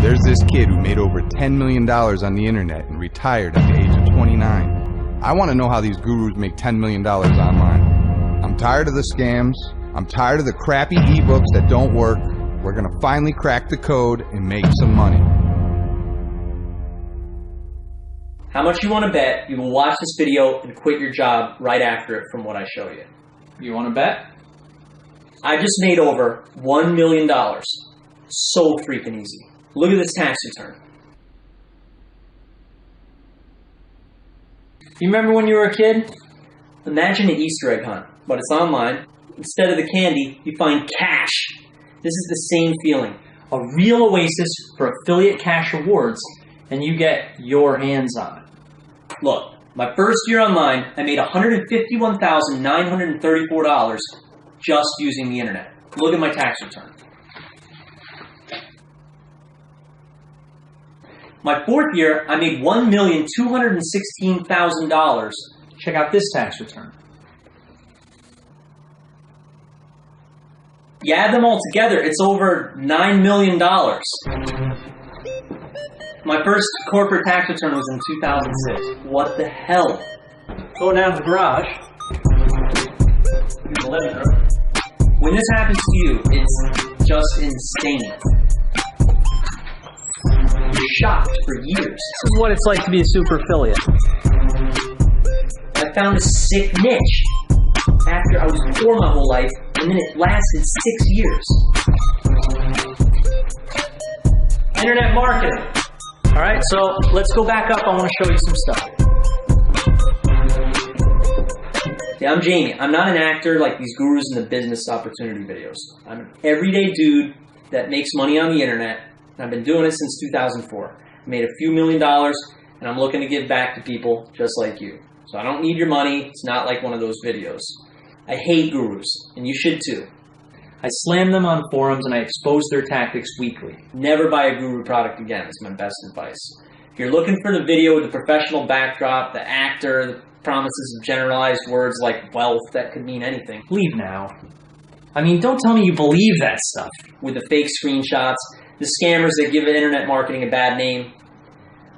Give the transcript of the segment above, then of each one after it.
There's this kid who made over $10 million on the internet and retired at the age of 29. I want to know how these gurus make $10 million online. I'm tired of the scams. I'm tired of the crappy ebooks that don't work. We're going to finally crack the code and make some money. How much you want to bet you will watch this video and quit your job right after it from what I show you? You want to bet? I just made over $1 million. So freaking easy. Look at this tax return. You remember when you were a kid? Imagine an Easter egg hunt, but it's online. Instead of the candy, you find cash. This is the same feeling. A real oasis for affiliate cash rewards, and you get your hands on it. Look, my first year online, I made $151,934 just using the internet. Look at my tax return. My fourth year, I made $1,216,000. Check out this tax return. You add them all together, it's over $9 million. My first corporate tax return was in 2006. What the hell? Go down to the garage. Here's the living room. When this happens to you, it's just insane. You're shocked for years. This is what it's like to be a super affiliate. I found a sick niche after I was poor my whole life, and then it lasted 6 years. Internet marketing. All right, so let's go back up. I want to show you some stuff. Yeah, I'm Jamie. I'm not an actor like these gurus in the business opportunity videos. I'm an everyday dude that makes money on the internet, and I've been doing it since 2004. I made a few $1 million, and I'm looking to give back to people just like you. So I don't need your money. It's not like one of those videos. I hate gurus, and you should too. I slam them on forums and I expose their tactics weekly. Never buy a guru product again is my best advice. If you're looking for the video with the professional backdrop, the actor, the promises of generalized words like wealth that could mean anything, leave now. I mean, don't tell me you believe that stuff. With the fake screenshots, the scammers that give internet marketing a bad name.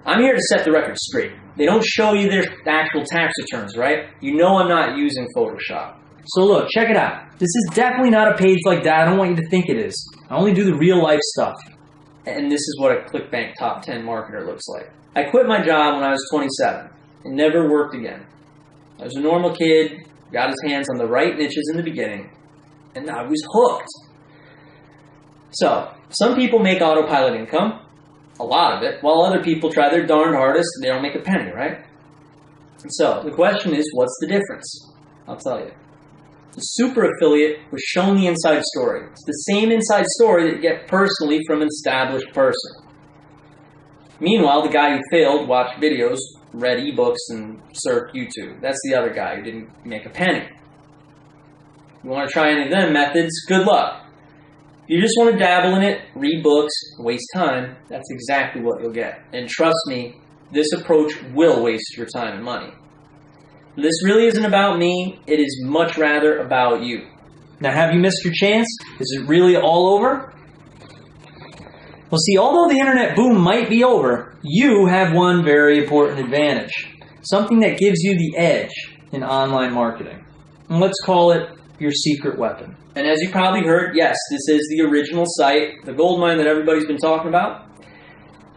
I'm here to set the record straight. They don't show you their actual tax returns, right? You know I'm not using Photoshop. So look, check it out. This is definitely not a page like that. I don't want you to think it is. I only do the real life stuff. And this is what a Clickbank top 10 marketer looks like. I quit my job when I was 27 and never worked again. I was a normal kid, got his hands on the right niches in the beginning, and I was hooked. So, some people make autopilot income, a lot of it, while other people try their darned hardest and they don't make a penny, right? So, the question is, what's the difference? I'll tell you. The super affiliate was shown the inside story. It's the same inside story that you get personally from an established person. Meanwhile, the guy who failed watched videos, read ebooks, and surfed YouTube. That's the other guy who didn't make a penny. You want to try any of them methods? Good luck. If you just want to dabble in it, read books, waste time, that's exactly what you'll get. And trust me, this approach will waste your time and money. This really isn't about me. It is much rather about you. Now, have you missed your chance? Is it really all over? Well, see, although the internet boom might be over, you have one very important advantage. Something that gives you the edge in online marketing. And let's call it your secret weapon. And as you probably heard, yes, this is the original site, the goldmine that everybody's been talking about.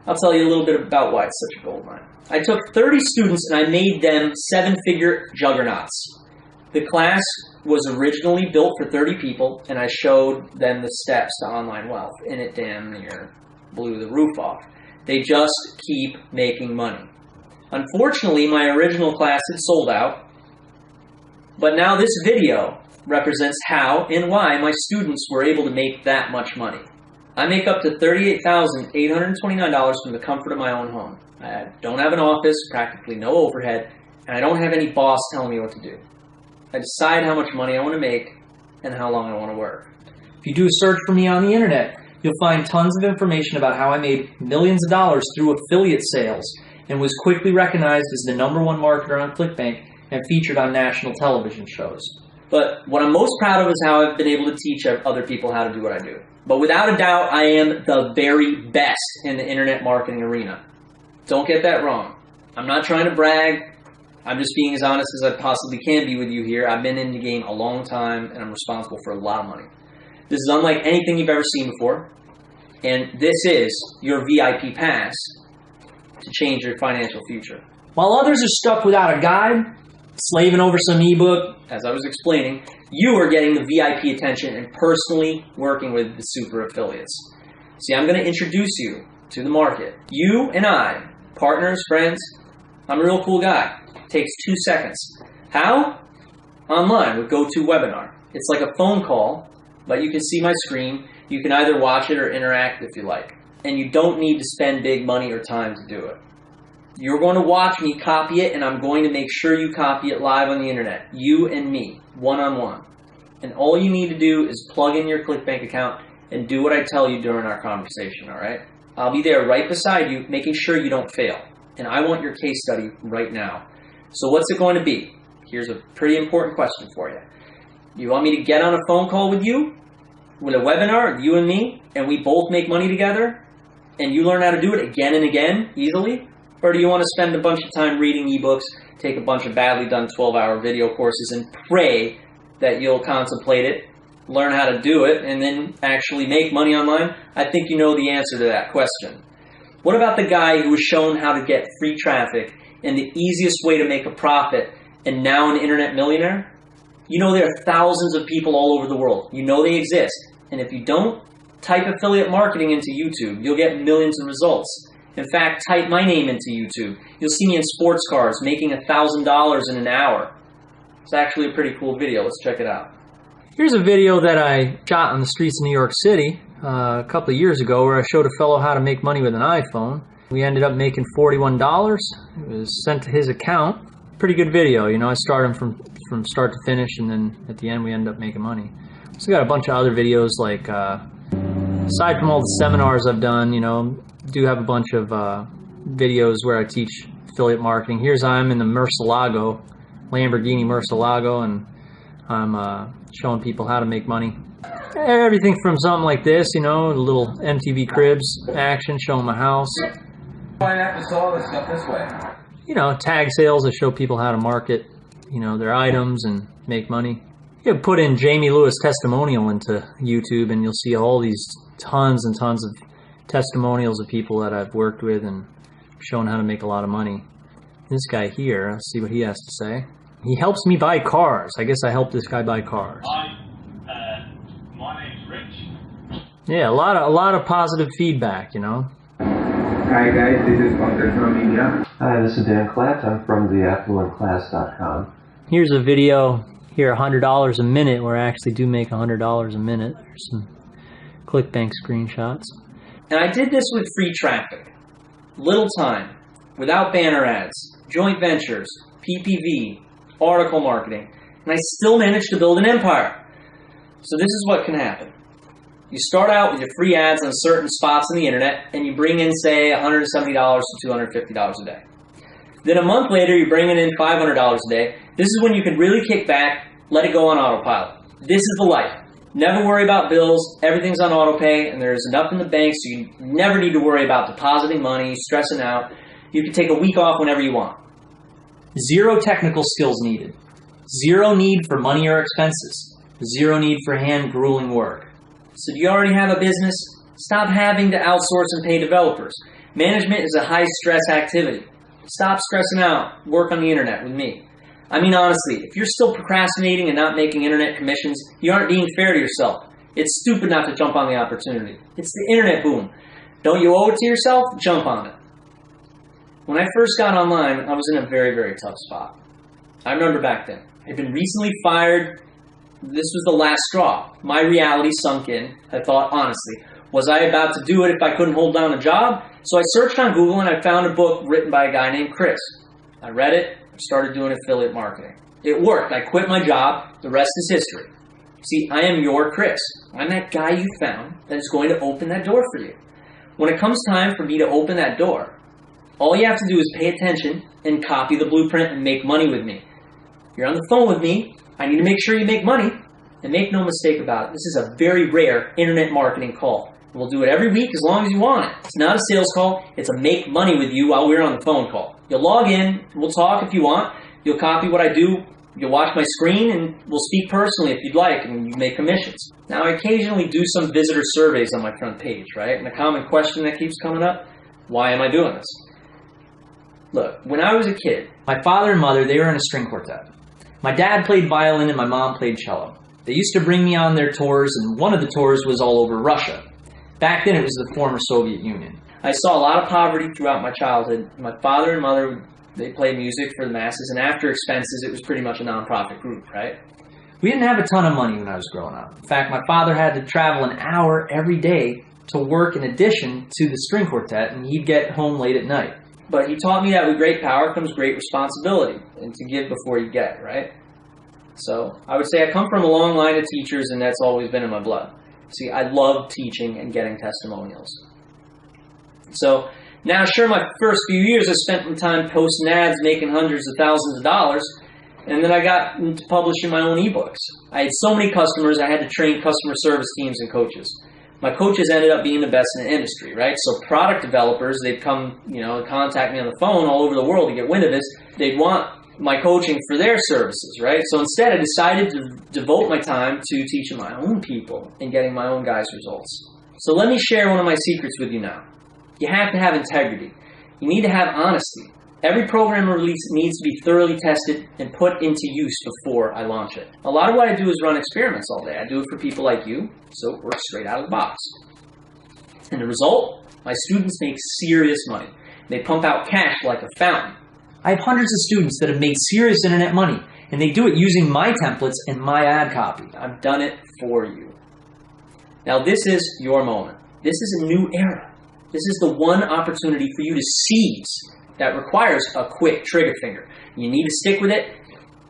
I'll tell you a little bit about why it's such a goldmine. I took 30 students and I made them 7-figure juggernauts. The class was originally built for 30 people, and I showed them the steps to online wealth, and it damn near blew the roof off. They just keep making money. Unfortunately, my original class had sold out, but now this video represents how and why my students were able to make that much money. I make up to $38,829 from the comfort of my own home. I don't have an office, practically no overhead, and I don't have any boss telling me what to do. I decide how much money I want to make and how long I want to work. If you do a search for me on the internet, you'll find tons of information about how I made millions of dollars through affiliate sales and was quickly recognized as the #1 marketer on Clickbank and featured on national television shows. But what I'm most proud of is how I've been able to teach other people how to do what I do. But without a doubt, I am the very best in the internet marketing arena. Don't get that wrong. I'm not trying to brag. I'm just being as honest as I possibly can be with you here. I've been in the game a long time, and I'm responsible for a lot of money. This is unlike anything you've ever seen before. And this is your VIP pass to change your financial future. While others are stuck without a guide, slaving over some ebook, as I was explaining, you are getting the VIP attention and personally working with the super affiliates. See, I'm going to introduce you to the market. You and I, partners, friends, I'm a real cool guy. Takes 2 seconds. How? Online with GoToWebinar. It's like a phone call, but you can see my screen. You can either watch it or interact if you like. And you don't need to spend big money or time to do it. You're going to watch me copy it, and I'm going to make sure you copy it live on the internet. You and me, one-on-one. And all you need to do is plug in your Clickbank account and do what I tell you during our conversation, all right? I'll be there right beside you, making sure you don't fail. And I want your case study right now. So what's it going to be? Here's a pretty important question for you. You want me to get on a phone call with you, with a webinar, you and me, and we both make money together, and you learn how to do it again and again, easily? Or do you want to spend a bunch of time reading ebooks, take a bunch of badly done 12-hour video courses, and pray that you'll contemplate it, learn how to do it, and then actually make money online? I think you know the answer to that question. What about the guy who was shown how to get free traffic and the easiest way to make a profit, and now an internet millionaire? You know there are thousands of people all over the world. You know they exist. And if you don't, type affiliate marketing into YouTube. You'll get millions of results. In fact, type my name into YouTube. You'll see me in sports cars making $1,000 in an hour. It's actually a pretty cool video. Let's check it out. Here's a video that I shot on the streets of New York City a couple of years ago where I showed a fellow how to make money with an iPhone. We ended up making $41. It was sent to his account. Pretty good video. You know, I started him from start to finish, and then at the end we ended up making money. So got a bunch of other videos, like aside from all the seminars I've done, you know, do have a bunch of videos where I teach affiliate marketing. Here's I'm in the Murcielago, Lamborghini Murcielago, and I'm showing people how to make money. Everything from something like this, you know, a little MTV Cribs action, showing my house. Why not just all this stuff this way? You know, tag sales, I show people how to market, you know, their items and make money. You put in Jamie Lewis testimonial into YouTube, and you'll see all these tons and tons of testimonials of people that I've worked with and shown how to make a lot of money. This guy here, let's see what he has to say. He helps me buy cars. I guess I help this guy buy cars. My name's Rich. Yeah, a lot of positive feedback, you know. Hi guys, this is Pankaj from India. Hi, this is Dan Klatt. I'm from theaffluentclass.com. Here's a video here, $100 a minute, where I actually do make $100 a minute. There's some Clickbank screenshots. And I did this with free traffic, little time, without banner ads, joint ventures, PPV, article marketing, and I still managed to build an empire. So this is what can happen. You start out with your free ads on certain spots on the internet, and you bring in, say, $170 to $250 a day. Then a month later, you're bringing in $500 a day. This is when you can really kick back, let it go on autopilot. This is the life. Never worry about bills. Everything's on autopay, and there's enough in the bank, so you never need to worry about depositing money, stressing out. You can take a week off whenever you want. Zero technical skills needed. Zero need for money or expenses. Zero need for hand-grueling work. So do you already have a business? Stop having to outsource and pay developers. Management is a high-stress activity. Stop stressing out. Work on the internet with me. I mean, honestly, if you're still procrastinating and not making internet commissions, you aren't being fair to yourself. It's stupid not to jump on the opportunity. It's the internet boom. Don't you owe it to yourself? Jump on it. When I first got online, I was in a very, very tough spot. I remember back then. I'd been recently fired. This was the last straw. My reality sunk in. I thought, honestly, was I about to do it if I couldn't hold down a job? So I searched on Google and I found a book written by a guy named Chris. I read it, started doing affiliate marketing. It worked. I quit my job. The rest is history. See, I am your Chris. I'm that guy you found that is going to open that door for you. When it comes time for me to open that door, all you have to do is pay attention and copy the blueprint and make money with me. You're on the phone with me. I need to make sure you make money. And make no mistake about it, this is a very rare internet marketing call. We'll do it every week as long as you want it. It's not a sales call. It's a make money with you while we're on the phone call. You'll log in. We'll talk if you want. You'll copy what I do. You'll watch my screen, and we'll speak personally if you'd like, and you make commissions. Now, I occasionally do some visitor surveys on my front page, right? And a common question that keeps coming up, why am I doing this? Look, when I was a kid, my father and mother, they were in a string quartet. My dad played violin and my mom played cello. They used to bring me on their tours, and one of the tours was all over Russia. Back then, it was the former Soviet Union. I saw a lot of poverty throughout my childhood. My father and mother, they played music for the masses, and after expenses, it was pretty much a non-profit group, right? We didn't have a ton of money when I was growing up. In fact, my father had to travel an hour every day to work in addition to the string quartet, and he'd get home late at night. But he taught me that with great power comes great responsibility, and to give before you get, right? So I would say I come from a long line of teachers, and that's always been in my blood. See, I love teaching and getting testimonials. So now, sure, my first few years I spent my time posting ads, making hundreds of thousands of dollars, and then I got into publishing my own ebooks. I had so many customers, I had to train customer service teams and coaches. My coaches ended up being the best in the industry, right? So product developers, they'd come, contact me on the phone all over the world to get wind of this. They'd want my coaching for their services, right? So instead, I decided to devote my time to teaching my own people and getting my own guys' results. So let me share one of my secrets with you now. You have to have integrity. You need to have honesty. Every program release needs to be thoroughly tested and put into use before I launch it. A lot of what I do is run experiments all day. I do it for people like you, so it works straight out of the box. And the result? My students make serious money. They pump out cash like a fountain. I have hundreds of students that have made serious internet money, and they do it using my templates and my ad copy. I've done it for you. Now this is your moment. This is a new era. This is the one opportunity for you to seize that requires a quick trigger finger. You need to stick with it,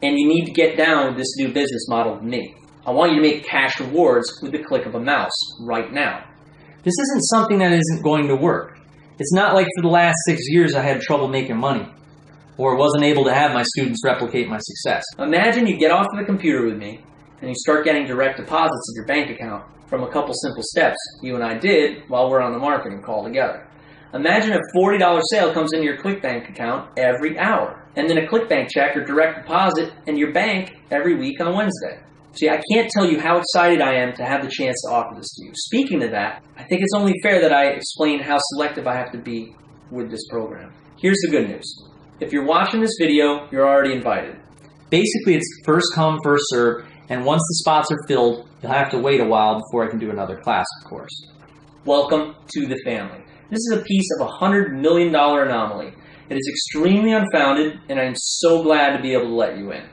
and you need to get down with this new business model with me. I want you to make cash rewards with the click of a mouse right now. This isn't something that isn't going to work. It's not like for the last 6 years I had trouble making money, or wasn't able to have my students replicate my success. Imagine you get off of the computer with me, and you start getting direct deposits of your bank account from a couple simple steps you and I did while we're on the marketing call together. Imagine a $40 sale comes into your Clickbank account every hour, and then a Clickbank check or direct deposit in your bank every week on Wednesday. See, I can't tell you how excited I am to have the chance to offer this to you. Speaking of that, I think it's only fair that I explain how selective I have to be with this program. Here's the good news. If you're watching this video, you're already invited. Basically, it's first come, first serve, and once the spots are filled, you'll have to wait a while before I can do another class, of course. Welcome to the family. This is a piece of a $100 million anomaly. It is extremely unfounded, and I'm so glad to be able to let you in.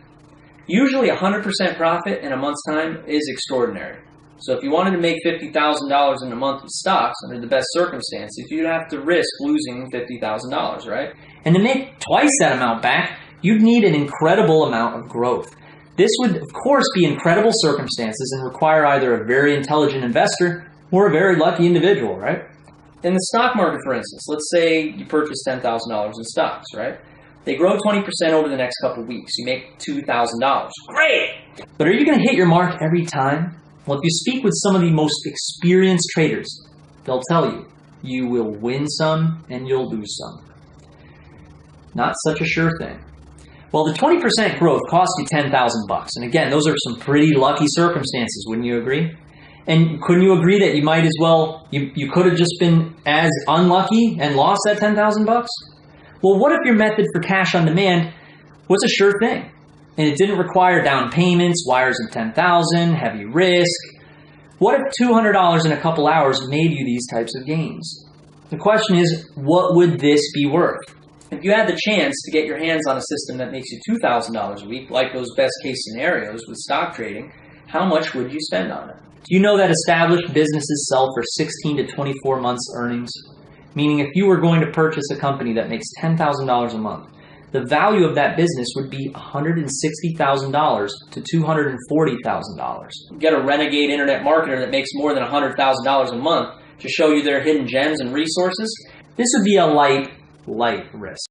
Usually 100% profit in a month's time is extraordinary. So if you wanted to make $50,000 in a month with stocks under the best circumstances, you'd have to risk losing $50,000, right? And to make twice that amount back, you'd need an incredible amount of growth. This would, of course, be incredible circumstances and require either a very intelligent investor or a very lucky individual, right? In the stock market, for instance, let's say you purchase $10,000 in stocks, right? They grow 20% over the next couple of weeks. You make $2,000. Great! But are you going to hit your mark every time? Well, if you speak with some of the most experienced traders, they'll tell you, you will win some and you'll lose some. Not such a sure thing. Well, the 20% growth cost you $10,000. And again, those are some pretty lucky circumstances, wouldn't you agree? And couldn't you agree that you might as well, you could have just been as unlucky and lost that $10,000? Well, what if your method for cash on demand was a sure thing? And it didn't require down payments, wires of $10,000, heavy risk. What if $200 in a couple hours made you these types of gains? The question is, what would this be worth? If you had the chance to get your hands on a system that makes you $2,000 a week, like those best case scenarios with stock trading, how much would you spend on it? Do you know that established businesses sell for 16 to 24 months earnings? Meaning if you were going to purchase a company that makes $10,000 a month, the value of that business would be $160,000 to $240,000. Get a renegade internet marketer that makes more than $100,000 a month to show you their hidden gems and resources. This would be a light risk.